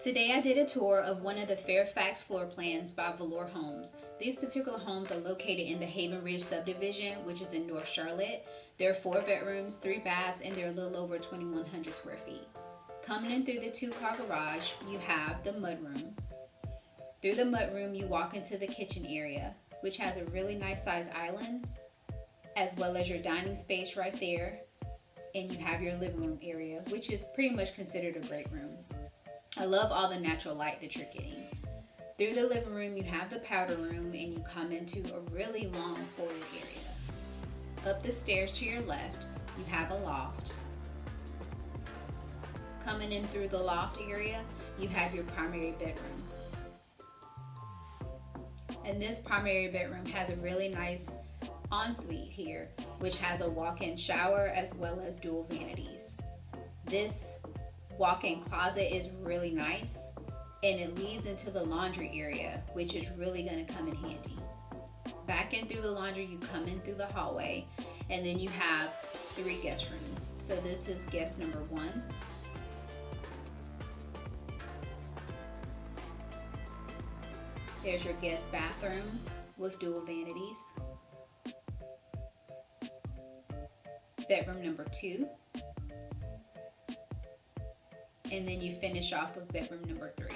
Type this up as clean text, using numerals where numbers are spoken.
Today I did a tour of one of the Fairfax floor plans by Valore Homes. These particular homes are located in the Haven Ridge subdivision, which is in North Charlotte. There are 4 bedrooms, 3 baths, and they're a little over 2,100 square feet. Coming in through the 2-car garage, you have the mudroom. Through the mudroom, you walk into the kitchen area, which has a really nice size island, as well as your dining space right there. And you have your living room area, which is pretty much considered a great room. I love all the natural light that you're getting. Through the living room, you have the powder room, and you come into a really long forward area. Up the stairs to your left, you have a loft. Coming in through the loft area, you have your primary bedroom. And this primary bedroom has a really nice ensuite here, which has a walk-in shower as well as dual vanities. This walk-in closet is really nice, and it leads into the laundry area, which is really going to come in handy. Back in through the laundry, you come in through the hallway, and then you have 3 guest rooms. So this is guest number 1. There's your guest bathroom with dual vanities. Bedroom number 2. And then you finish off with bedroom number 3.